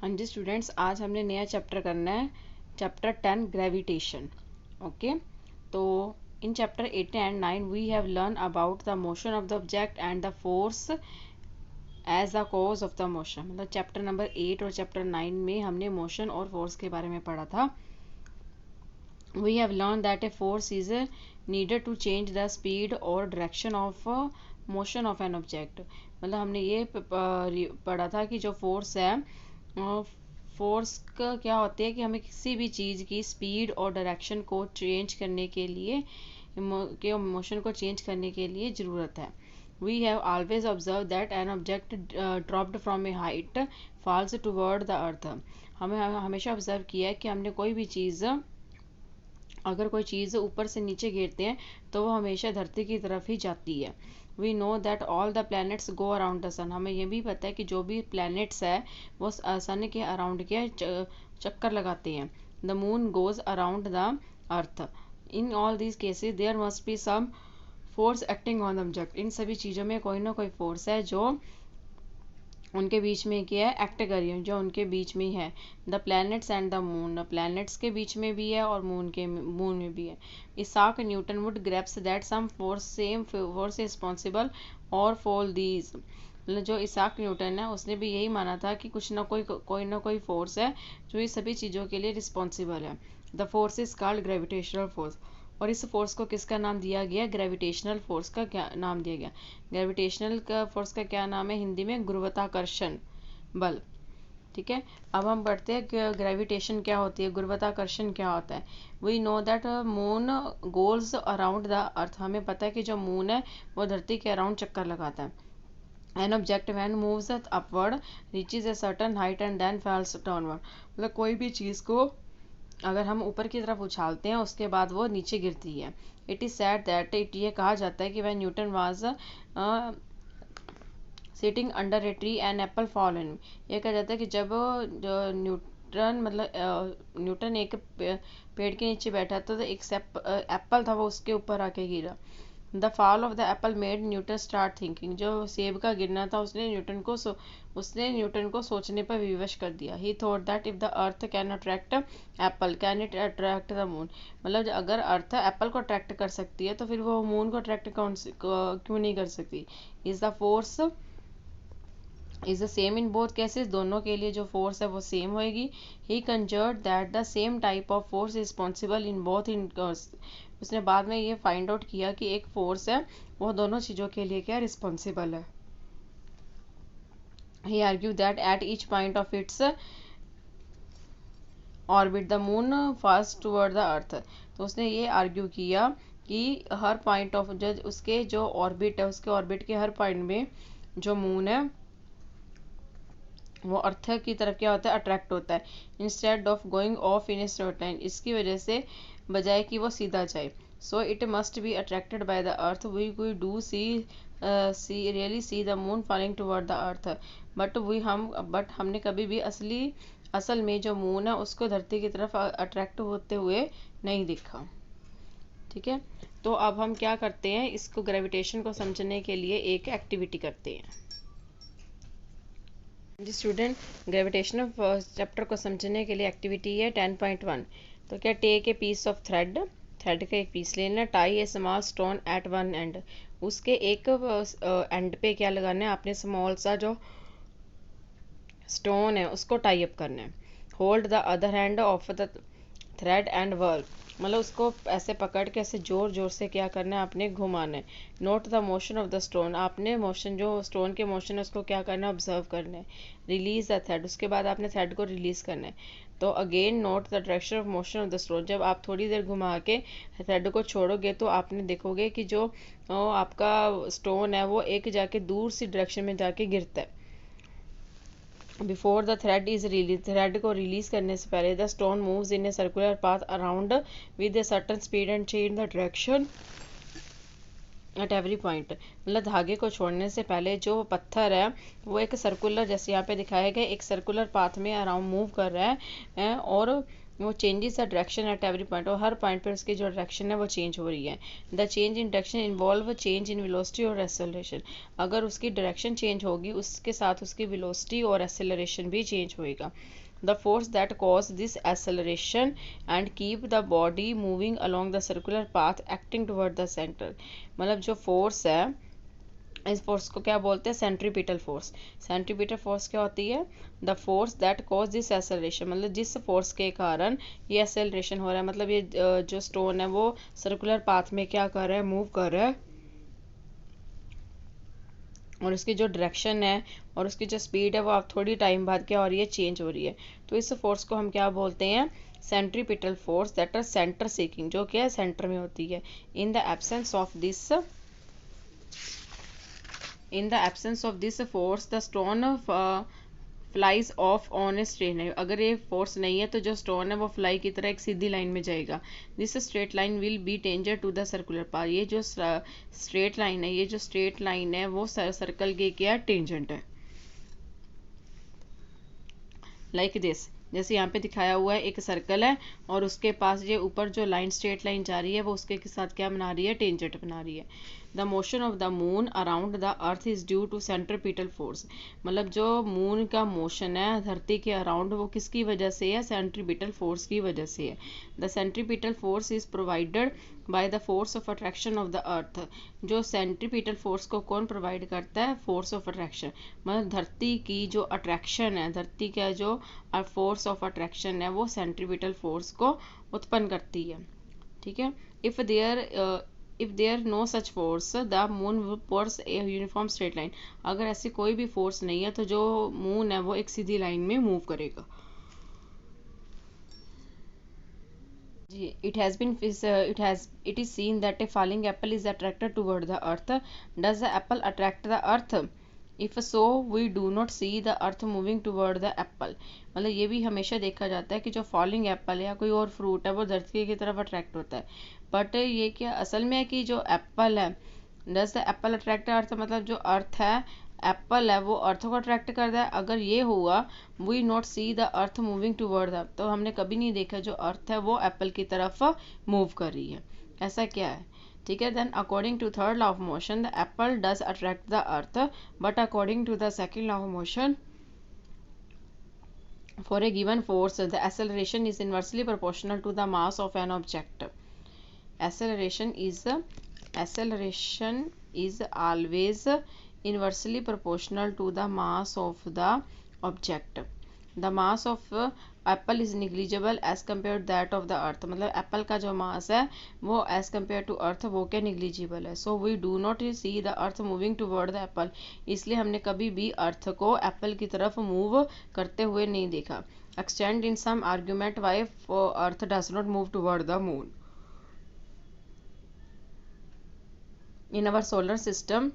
हाँ जी स्टूडेंट्स, आज हमने नया चैप्टर करना है, चैप्टर 10 ग्रेविटेशन। ओके, तो in chapter 8 and 9 we have learn about the motion of the object and the force as the cause of the motion. मतलब chapter number 8 और chapter 9 में हमने मोशन और फोर्स के बारे में पढ़ा था। We have learned that a force is needed to change the speed or direction of motion of an object। मतलब हमने ये पढ़ा था कि जो फोर्स है, फोर्स का क्या होती है कि हमें किसी भी चीज़ की स्पीड और डायरेक्शन को चेंज करने के लिए, मोशन को चेंज करने के लिए ज़रूरत है। We have always observed that an object dropped from a height falls toward the earth। हमें हमेशा ऑब्जर्व किया है कि हमने कोई भी चीज़, अगर कोई चीज़ ऊपर से नीचे गिरते हैं तो वो हमेशा धरती की तरफ ही जाती है। We know that all the planets go around the sun. हमें यह भी पता है कि जो भी प्लैनेट्स है वो सन के अराउंड के चक्कर लगाते हैं। The moon goes around the earth. In all these cases there must be some force acting on the object. इन सभी चीज़ों में कोई ना कोई फोर्स है जो उनके बीच में क्या है, एक्ट कर रही है, जो उनके बीच में है। The planets and the moon, the planets के बीच में भी है और मून में भी है। Isaac Newton would grasp that some force same force responsible और फॉल दीज। मतलब जो इसाक न्यूटन है उसने भी यही माना था कि कुछ ना कोई फोर्स है जो ये सभी चीज़ों के लिए रिस्पॉन्सिबल है। The force is called gravitational force. और इस फोर्स को किसका नाम दिया गया? ग्रेविटेशनल फोर्स का क्या नाम दिया गया? ग्रेविटेशनल का फोर्स का क्या नाम है हिंदी में? गुरुत्वाकर्षण बल। ठीक है, अब हम पढ़ते हैं कि ग्रेविटेशन क्या होती है, गुरुत्वाकर्षण क्या होता है। We know that moon goes around the earth. हमें पता है कि जो मून है वो धरती के अराउंड चक्कर लगाता है। An object when moves upward reaches a certain height and then falls downward. मतलब कोई भी चीज़ को अगर हम ऊपर की तरफ उछालते हैं उसके बाद वो नीचे गिरती है। It is said that it, ये कहा जाता है कि वह Newton was sitting under a tree an apple fall in. ये कहा जाता है कि जब न्यूटन एक पेड़ के नीचे बैठा था तो एक एप्पल था वो उसके ऊपर आके गिरा। The fall of the Apple made Newton start thinking. जो सेब का गिरना था उसने न्यूटन को सोचने पर विवश कर दिया। ही thought that if the earth can attract Apple can it attract the moon. मतलब अगर अर्थ एप्पल को अट्रैक्ट कर सकती है तो फिर वो मून को अट्रैक्ट क्यों नहीं कर सकती? Is the force is the same in both cases. दोनों के लिए जो फोर्स है वो सेम होएगी। He conjectured that the same type of force responsible in both in. उसने बाद में ये फाइंड आउट किया कि एक फोर्स है वो दोनों चीज़ों के लिए क्या रिस्पॉन्सिबल है। He argue that at each point of its orbit the moon fast toward the earth. तो उसने ये आर्ग्यू किया कि हर पॉइंट ऑफ उसके जो ऑर्बिट है, उसके ऑर्बिट के हर पॉइंट में जो मून है वो अर्थ की तरफ क्या होता है, अट्रैक्ट होता है, instead of going off in a straight line. इसकी वजह से बजाय कि वो सीधा जाए। So it must be attracted by the earth. We do really see the moon falling toward the earth. But हमने कभी भी असल में जो मून है उसको धरती की तरफ अट्रैक्ट होते हुए नहीं देखा। ठीक है, तो अब हम क्या करते हैं, इसको ग्रेविटेशन को समझने के लिए एक एक्टिविटी करते हैं। जी स्टूडेंट, ग्रेविटेशनल चैप्टर को समझने के लिए एक्टिविटी है 10.1। तो क्या, take a piece of thread का एक पीस लेना, tie a small stone at one end. उसके एक एंड पे क्या लगाना है, आपने स्मॉल सा जो स्टोन है उसको टाई अप करना है। Hold the other hand of the thread and whirl. मतलब उसको ऐसे पकड़ के ऐसे जोर जोर से क्या करना है, आपने घुमाना है। Note the motion of the stone. आपने मोशन, जो स्टोन के मोशन है उसको क्या करना है, ऑब्जर्व करना है। Release the thread. उसके बाद आपने थ्रेड को रिलीज करना है। तो again note the direction of motion of the stone. जब आप थोड़ी देर घुमा के थ्रेड को छोड़ोगे तो आपने देखोगे कि जो आपका स्टोन है वो एक जाके दूर सी डायरेक्शन में जाके गिरता है। Before the thread is release. Thread को रिलीज करने से पहले the stone moves in a circular path around with a certain speed and change the direction at every point, मतलब धागे को छोड़ने से पहले जो पत्थर है वो एक सर्कुलर, जैसे यहाँ पे दिखाया गया, एक सर्कुलर पाथ में अराउंड मूव कर रहा है और वो changes the direction at every point, और हर पॉइंट पर उसकी जो डायरेक्शन है वो चेंज हो रही है। The change in direction involve change in velocity और एक्सेलरेशन, अगर उसकी डायरेक्शन चेंज होगी उसके साथ उसकी वेलोसिटी और एक्सेलरेशन भी चेंज होएगा। The force that cause this acceleration and keep the body moving along the circular path acting toward the center, मतलब जो फोर्स है इस फोर्स को क्या बोलते हैं, सेंट्रीपिटल फोर्स। सेंट्रीपिटल फोर्स क्या होती है, the force that cause this acceleration, मतलब जिस फोर्स के कारण ये एक्सेलरेशन हो रहा है, मतलब ये जो स्टोन है वो सर्कुलर पाथ में क्या कर रहा है, मूव कर रहा है, और उसकी जो डायरेक्शन है और उसकी जो स्पीड है वो आप थोड़ी टाइम बाद क्या हो रही है, चेंज हो रही है। तो इस फोर्स को हम क्या बोलते हैं, centripetal force that are centre seeking, जो क्या है सेंटर में होती है। In the absence of this force the stone flies off on a straight line, अगर ये फोर्स नहीं है तो जो स्टोन है वो फ्लाई की तरह एक सीधी लाइन में जाएगा। This straight line will be tangent to the circular path, ये जो स्ट्रेट लाइन है, ये जो स्ट्रेट लाइन है वो सर्कल के क्या टेंजेंट है। लाइक दिस, जैसे यहाँ पे दिखाया हुआ है एक सर्कल है और उसके पास ये ऊपर जो लाइन स्ट्रेट लाइन जा रही है वो उसके साथ क्या बना रही है, टेंजेंट बना रही है। The motion of the moon around the earth is due to centripetal force, मतलब जो मून का मोशन है धरती के अराउंड वो किसकी वजह से है, सेंट्रीपिटल फोर्स की वजह से है। The centripetal force is provided by the force of attraction of the earth, जो सेंट्रीपिटल फोर्स को कौन प्रोवाइड करता है, फोर्स ऑफ अट्रैक्शन, मतलब धरती की जो अट्रैक्शन है, धरती का जो फोर्स ऑफ अट्रैक्शन है वो सेंट्रीपिटल फोर्स को उत्पन्न करती है। ठीक है, if there no such force the moon pursues a uniform straight line, अगर ऐसी कोई भी फोर्स नहीं है तो जो मून है वो एक सीधी लाइन में मूव करेगा। It is seen that a falling apple is attracted toward the earth. Does the apple attract the earth? If so, we do not see the earth moving toward the apple. मतलब ये भी हमेशा देखा जाता है कि जो फॉलिंग एप्पल या कोई और फ्रूट है वो धरती की तरफ अट्रैक्ट होता है, बट ये क्या असल में है कि जो एप्पल है, डज द एप्पल अट्रैक्ट अर्थ, मतलब जो अर्थ है एप्पल है वो अर्थ को अट्रैक्ट करता है। अगर ये हुआ, we not see the earth moving toward the, तो हमने कभी नहीं देखा जो अर्थ है वो एप्पल की तरफ मूव कर रही है, ऐसा क्या है। ठीक है, then according to third law of motion the apple does attract the earth, but according to the second law of motion for a given force the acceleration is inversely proportional to the mass of an object. acceleration is always inversely proportional to the mass of the object. The mass of apple is negligible as compared that of the earth, मतलब Apple का जो मास है वो as compared to earth वो क्या negligible है। so we do not see the earth moving toward the apple, इसलिए हमने कभी भी अर्थ को एप्पल की तरफ मूव करते हुए नहीं देखा। extend in some argument why earth does not move toward the moon. in our solar system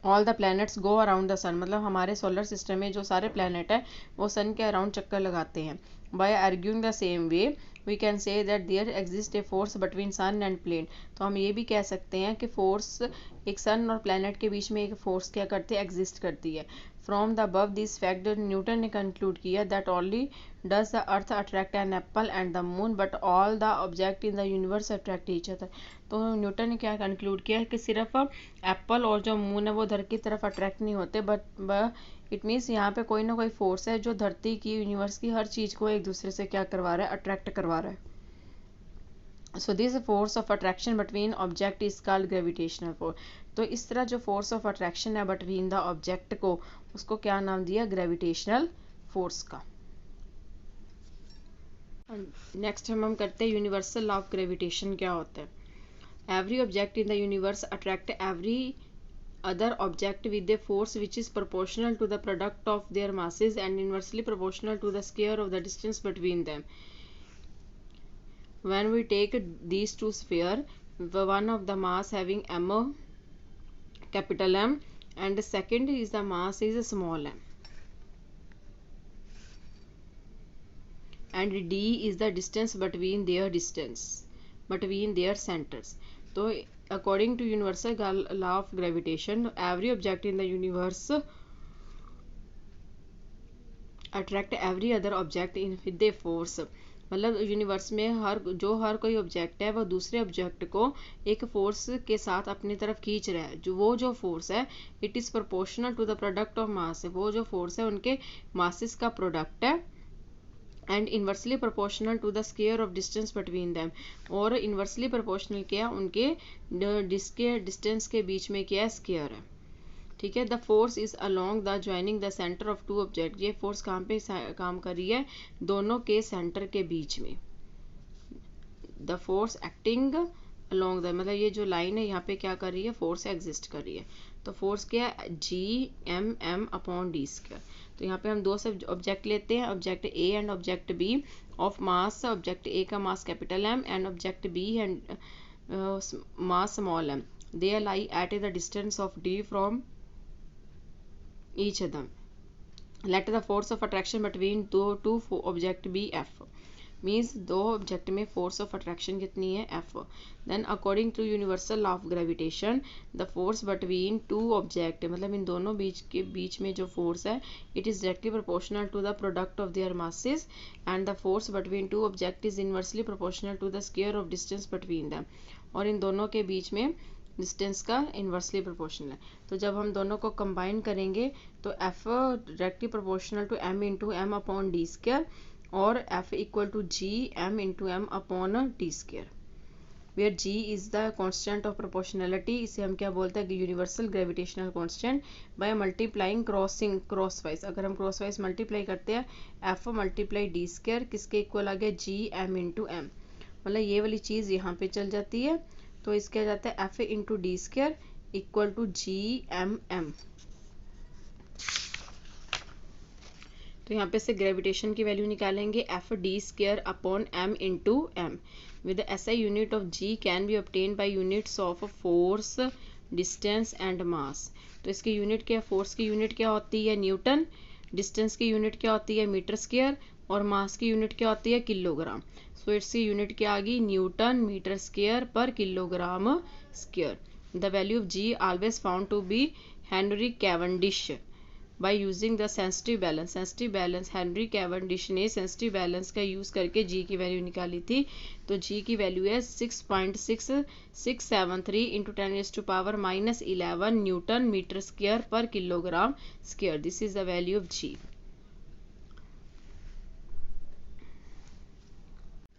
all the planets go around the sun, मतलब हमारे सोलर सिस्टम में जो सारे प्लैनेट है वो सन के अराउंड चक्कर लगाते हैं। By arguing the same way we can say that there exist a force between sun and planet, तो हम ये भी कह सकते हैं कि फोर्स एक सन और प्लैनेट के बीच में एक फोर्स क्या करती है, एग्जिस्ट करती है। From the above this fact Newton ने कंक्लूड किया that only does the earth attract an apple and the moon but all the object in the universe attract each other, तो न्यूटन ने क्या कंक्लूड किया कि सिर्फ एप्पल और जो मून है वो धरती की तरफ अट्रैक्ट नहीं होते, बट इट मीन्स यहाँ पे कोई ना कोई फोर्स है जो धरती की यूनिवर्स की हर चीज़ को एक दूसरे से क्या करवा रहा है, अट्रैक्ट करवा रहा है। So this force of attraction between object is called gravitational force, तो इस तरह जो फोर्स ऑफ अट्रैक्शन है बिटवीन द ऑब्जेक्ट को, उसको क्या नाम दिया, ग्रेविटेशनल फोर्स का। नेक्स्ट हम करते हैं यूनिवर्सल लॉ ऑफ ग्रेविटेशन क्या होता है। Every object in the universe attract every other object with a force which is proportional to the product of their masses and inversely proportional to the square of the distance between them. When we take these two spheres, one of the mass having m, capital M, and the second is the mass is small m, and d is the distance between their centers. तो according to universal law of gravitation, every object in the universe attract every other object in with a force. मतलब universe में हर कोई object है वो दूसरे object को एक force के साथ अपनी तरफ खींच रहा है। जो फोर्स है it is proportional to the product of mass. वो जो फोर्स है उनके मासेस का प्रोडक्ट है। And inversely proportional to the square of distance between them. और इन्वर्सली प्रोपोर्शनल क्या है, उनके डिस्टेंस के बीच में क्या है, स्क्वायर है। ठीक है। The force is along the joining the centre of two object. ये फोर्स कहाँ पे काम कर रही है, दोनों के सेंटर के बीच में। The force acting along the, मतलब ये जो लाइन है यहाँ पे क्या कर रही है, फोर्स एग्जिस्ट कर रही है। तो फोर्स क्या है, G(m)m अपॉन डी स्क्वायर। तो यहाँ पे हम दो से ऑब्जेक्ट लेते हैं, object A and object B of mass. Object A का mass capital M and object B and mass small m. They lie at the distance of d from each other. Let the force of attraction between two object be F. Means दो object में force of attraction कितनी है, F. Then according to universal law of gravitation the force between two object, मतलब इन दोनों बीच में जो फोर्स है it is directly proportional to the product of their masses and the force between two object is inversely proportional to the square of distance between them. और इन दोनों के बीच में डिस्टेंस का इन्वर्सली प्रोपोर्शनल है। तो जब हम दोनों को कंबाइन करेंगे तो F directly proportional to M into m upon d square और F equal to G(m) into m upon d square, where G is the constant of proportionality. इसे हम क्या बोलते हैं कि universal gravitational constant by multiplying crosswise. अगर हम crosswise multiply करते हैं F मल्टीप्लाई डी स्क्वायर किसके इक्वल आ गया, G(m) इंटू एम। मतलब ये वाली चीज़ यहाँ पे चल जाती है। तो इसके जाता है F into d square equal to G(m)m। तो यहाँ पे से ग्रेविटेशन की वैल्यू निकालेंगे F d square upon m into m with SI unit of G can be obtain by units of force, distance and mass. तो इसकी unit क्या, force की यूनिट क्या होती है, न्यूटन। डिस्टेंस की यूनिट क्या होती है, मीटर स्क्वायर। और मास की यूनिट क्या होती है, किलोग्राम। सो इसकी यूनिट क्या आ गई, न्यूटन मीटर स्क्वायर पर kilogram square. The value of G always found to be Henry Cavendish by using the sensitive balance. Sensitive balance Henry Cavendish ने सेंसिटिव बैलेंस का यूज़ करके G की वैल्यू निकाली थी। तो G की वैल्यू है 6.6673 इंटू 10⁻⁻11 न्यूटन मीटर स्क्वायर पर kilogram square. This is the value of G।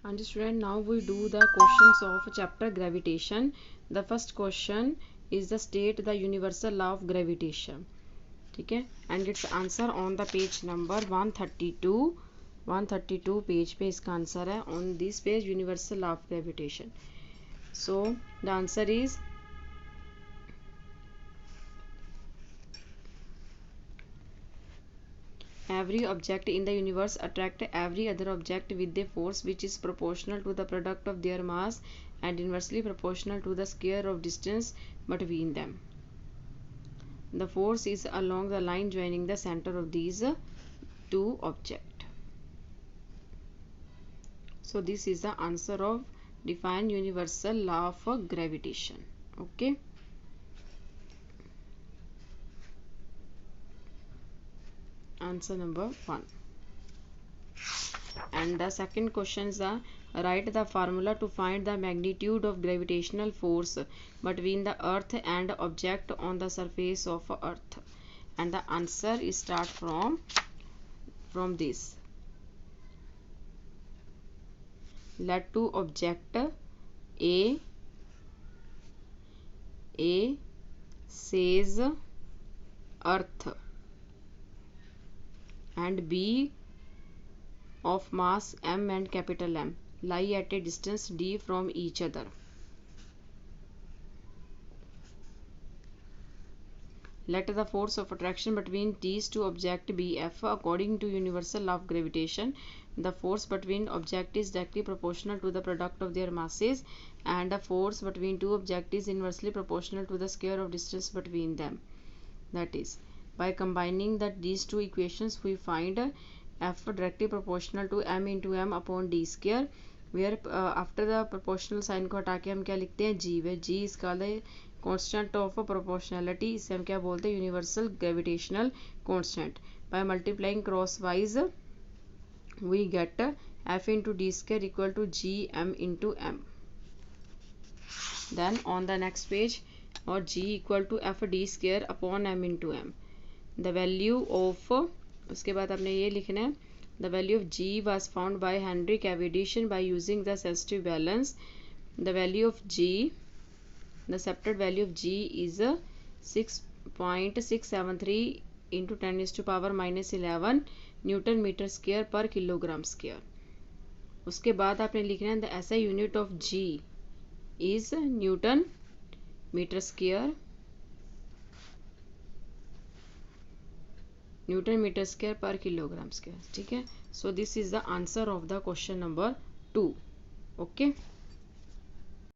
And student, now we do the questions of chapter gravitation. The first question is the state the universal law of gravitation. ठीक है, and its answer on the page number 132 page पे इसका answer है। on this page universal law of gravitation. So the answer is every object in the universe attract every other object with a force which is proportional to the product of their mass and inversely proportional to the square of distance between them. The force is along the line joining the center of these two objects. So this is the answer of define universal law of gravitation. Okay. Answer number 1. And the second question is write the formula to find the magnitude of gravitational force between the earth and object on the surface of earth. And the answer is start from this. Let two object A says earth and B of mass m and capital M lie at a distance d from each other. Let the force of attraction between these two objects be F. According to universal law of gravitation, the force between objects is directly proportional to the product of their masses, and the force between two objects is inversely proportional to the square of distance between them. That is, by combining these two equations, we find F directly proportional to m into m upon d square, where after the proportional sign को हटा के हम क्या लिखते हैं, G, where G is called the constant of proportionality, इसे हम क्या बोलते हैं, universal gravitational constant. By multiplying cross wise we get F into d square equal to G M into m. Then on the next page, और G equal to F d square upon M into m. The value of, उसके बाद आपने ये लिखना है, the value of G was found by Henry Cavendish by using the sensitive balance. The value of G, the accepted value of G is 6.673 into 10 is to power minus 11 newton metre square पर kilogram square. उसके बाद आपने लिखना है the SI unit of G is newton metre square, newton metre square पर kilogram square. ठीक है, so this is the answer of the question number 2। Okay.